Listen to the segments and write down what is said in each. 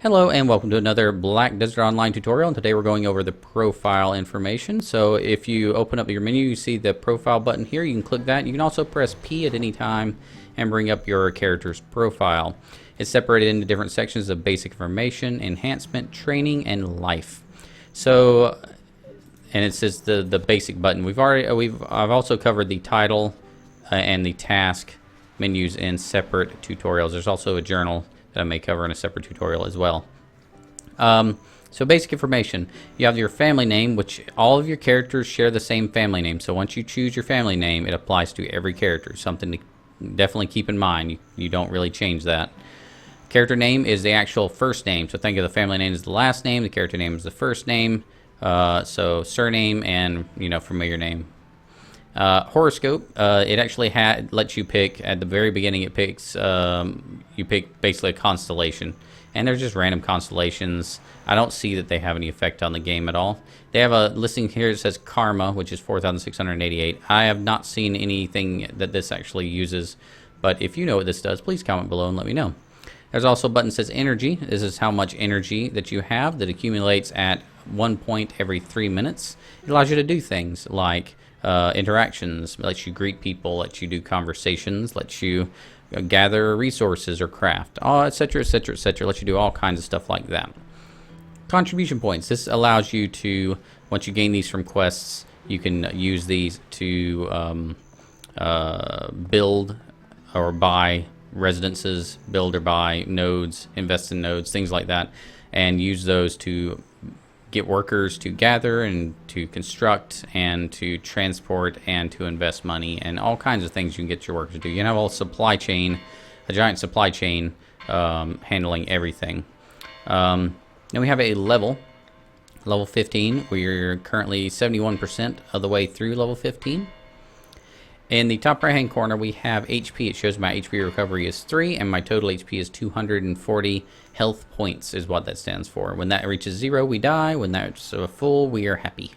Hello and welcome to another Black Desert Online tutorial, and today we're going over the profile information. So if you open up your menu, you see the profile button here. You can click that. You can also press P at any time and bring up your character's profile. It's separated into different sections of basic information, enhancement, training, and life. So, and it says the basic button. I've also covered the title and the task menus in separate tutorials. There's also a journal that I may cover in a separate tutorial as well. So basic information. You have your family name, which all of your characters share the same family name. So once you choose your family name, it applies to every character. Something to definitely keep in mind. You don't really change that. Character name is the actual first name. So think of the family name as the last name. The character name is the first name. So surname and, familiar name. Horoscope, it actually lets you pick at the very beginning. It picks you pick basically a constellation, and they're just random constellations. I don't see that they have any effect on the game at all. They have a listing here that says Karma, which is 4,688. I have not seen anything that this actually uses, but if you know what this does, please comment below and let me know. There's also a button that says Energy. This is how much energy that you have that accumulates at 1 point every 3 minutes. It allows you to do things like interactions, lets you greet people, lets you do conversations, lets you gather resources or craft, etc, etc, etc. Lets you do all kinds of stuff like that. Contribution points. This allows you to, once you gain these from quests, you can use these to build or buy residences, build or buy nodes, invest in nodes, things like that, and use those to get workers to gather and to construct and to transport and to invest money, and all kinds of things you can get your workers to do. You can have a supply chain, a giant supply chain handling everything. Then we have a level 15. We're currently 71% of the way through level 15. In the top right hand corner we have HP. It shows my HP recovery is 3 and my total HP is 240 health points is what that stands for. When that reaches 0 we die. When that's full we are happy.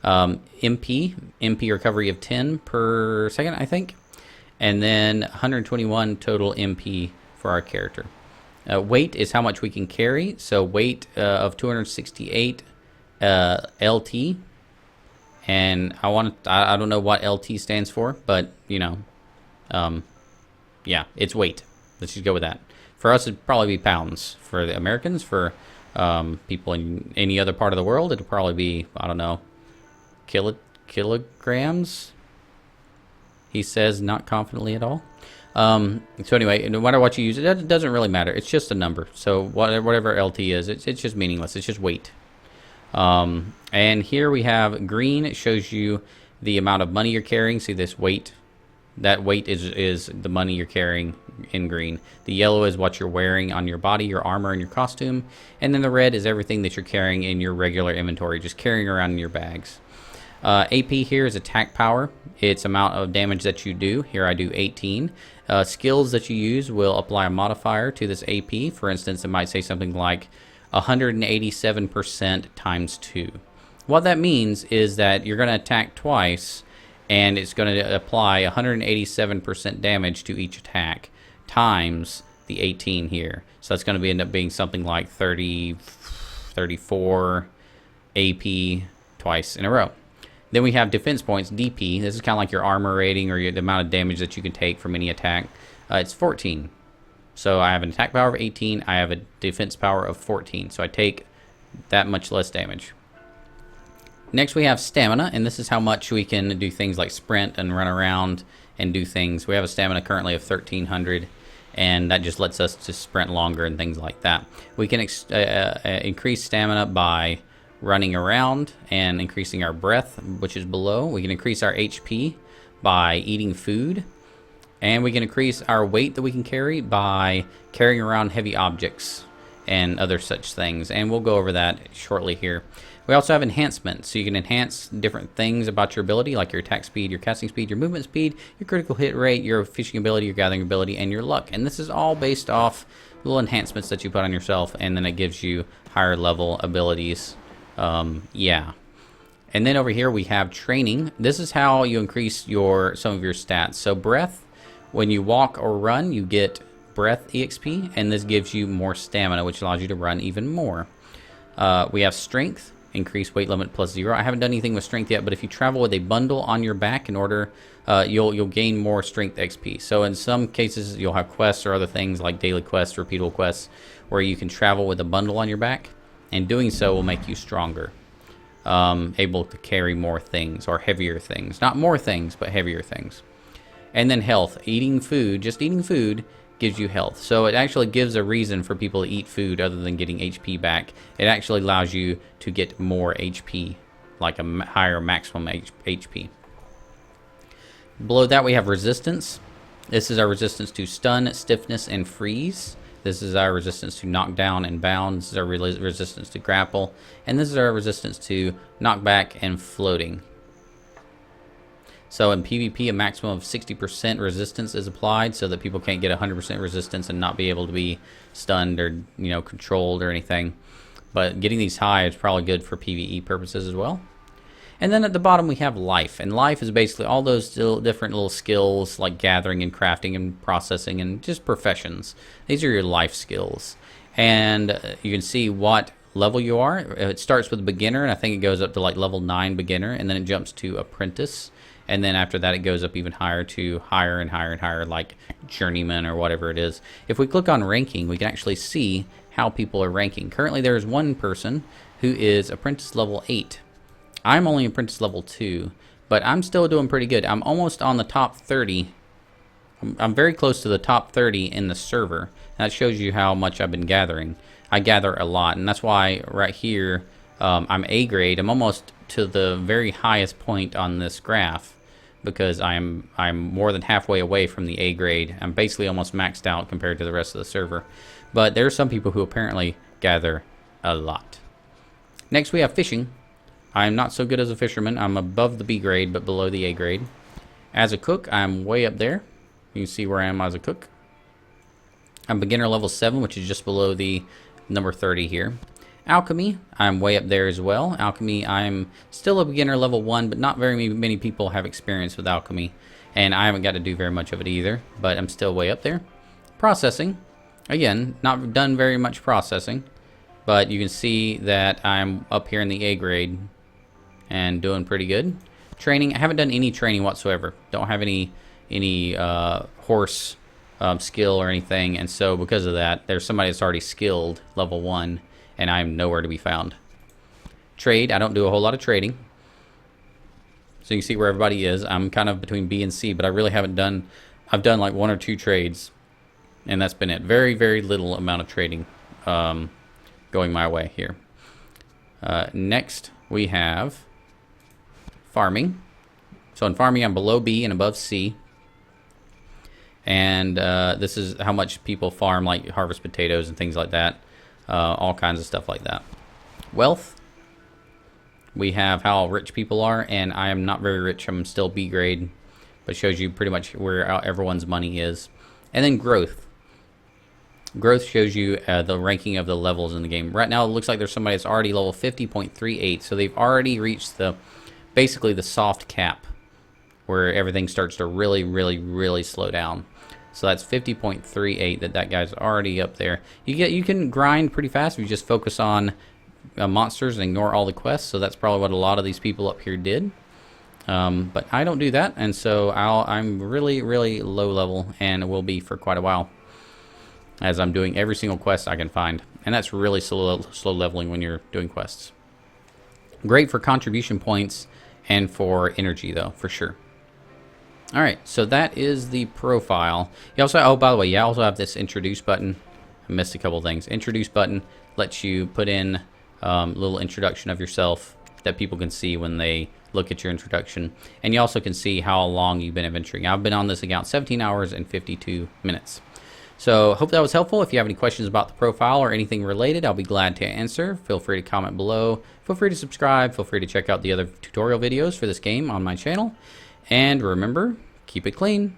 MP recovery of 10 per second, I think. And then 121 total MP for our character. Weight is how much we can carry. So weight of 268 LT. And I don't know what LT stands for, but yeah, it's weight. Let's just go with that. For us, it'd probably be pounds. For the Americans, for people in any other part of the world, it'd probably be, I don't know, kilograms. He says, not confidently at all. So anyway, no matter what you use, it doesn't really matter. It's just a number. So whatever LT is, it's just meaningless. It's just weight. And here we have green. It shows you the amount of money you're carrying. See this weight? That weight is the money you're carrying in green. The yellow is what you're wearing on your body, your armor, and your costume. And then the red is everything that you're carrying in your regular inventory, just carrying around in your bags. AP here is attack power. It's amount of damage that you do. Here I do 18. Skills that you use will apply a modifier to this AP. For instance, it might say something like 187% times 2. What that means is that you're going to attack twice, and it's going to apply 187% damage to each attack times the 18 here. So that's going to end up being something like 34 AP twice in a row. Then we have defense points, DP. This is kind of like your armor rating or the amount of damage that you can take from any attack. It's 14. So I have an attack power of 18, I have a defense power of 14. So I take that much less damage. Next we have stamina, and this is how much we can do things like sprint and run around and do things. We have a stamina currently of 1,300, and that just lets us to sprint longer and things like that. We can increase stamina by running around and increasing our breath, which is below. We can increase our HP by eating food. And we can increase our weight that we can carry by carrying around heavy objects and other such things. And we'll go over that shortly here. We also have enhancement. So you can enhance different things about your ability, like your attack speed, your casting speed, your movement speed, your critical hit rate, your fishing ability, your gathering ability, and your luck. And this is all based off little enhancements that you put on yourself, and then it gives you higher level abilities. Yeah. And then over here we have training. This is how you increase some of your stats. So breath. When you walk or run, you get breath EXP, and this gives you more stamina, which allows you to run even more. We have strength, increase weight limit +0. I haven't done anything with strength yet, but if you travel with a bundle on your back, in order, you'll gain more strength XP. So in some cases, you'll have quests or other things like daily quests, repeatable quests, where you can travel with a bundle on your back, and doing so will make you stronger, able to carry more things or heavier things. Not more things, but heavier things. And then health. Eating food, just eating food, gives you health. So it actually gives a reason for people to eat food other than getting HP back. It actually allows you to get more HP, like a higher maximum HP. Below that we have resistance. This is our resistance to stun, stiffness, and freeze. This is our resistance to knockdown and bound. This is our resistance to grapple. And this is our resistance to knockback and floating. So in PvP, a maximum of 60% resistance is applied so that people can't get 100% resistance and not be able to be stunned or, controlled or anything. But getting these high is probably good for PvE purposes as well. And then at the bottom we have life. And life is basically all those different little skills like gathering and crafting and processing and just professions. These are your life skills. And you can see what level you are. It starts with beginner, and I think it goes up to like level 9 beginner, and then it jumps to apprentice. And then after that, it goes up even higher to higher and higher and higher, like journeyman or whatever it is. If we click on ranking, we can actually see how people are ranking. Currently, there is one person who is apprentice level 8. I'm only apprentice level 2, but I'm still doing pretty good. I'm almost on the top 30. I'm very close to the top 30 in the server. That shows you how much I've been gathering. I gather a lot, and that's why right here I'm A grade. I'm almost to the very highest point on this graph, because I'm more than halfway away from the A grade. I'm basically almost maxed out compared to the rest of the server. But there are some people who apparently gather a lot. Next we have fishing. I'm not so good as a fisherman. I'm above the B grade but below the A grade. As a cook, I'm way up there. You can see where I am as a cook. I'm beginner level 7, which is just below the number 30 here. Alchemy, I'm way up there as well. Alchemy, I'm still a beginner level 1, but not very many people have experience with alchemy. And I haven't got to do very much of it either, but I'm still way up there. Processing, again, not done very much processing, but you can see that I'm up here in the A grade and doing pretty good. Training, I haven't done any training whatsoever. Don't have any horse skill or anything, and so because of that, there's somebody that's already skilled level 1. And I'm nowhere to be found. Trade, I don't do a whole lot of trading. So you can see where everybody is. I'm kind of between B and C, but I really haven't done, I've done like 1 or 2 trades. And that's been it. Very, very little amount of trading going my way here. Next, we have farming. So in farming, I'm below B and above C. And this is how much people farm, like harvest potatoes and things like that. All kinds of stuff like that. Wealth, we have how rich people are, and I am not very rich. I'm still B grade, but shows you pretty much where everyone's money is. And then growth. Growth shows you the ranking of the levels in the game. Right now it looks like there's somebody that's already level 50.38, so they've already reached basically the soft cap, where everything starts to really, really, really slow down. So that's 50.38 that guy's already up there. You can grind pretty fast if you just focus on monsters and ignore all the quests. So that's probably what a lot of these people up here did. But I don't do that, and so I'm really, really low level, and will be for quite a while, as I'm doing every single quest I can find. And that's really slow leveling when you're doing quests. Great for contribution points and for energy, though, for sure. Alright, so that is the profile. You also, oh, by the way, you also have this introduce button. I missed a couple things. Introduce button lets you put in a little introduction of yourself that people can see when they look at your introduction. And you also can see how long you've been adventuring. I've been on this account 17 hours and 52 minutes. So hope that was helpful. If you have any questions about the profile or anything related, I'll be glad to answer. Feel free to comment below. Feel free to subscribe. Feel free to check out the other tutorial videos for this game on my channel. And remember, keep it clean.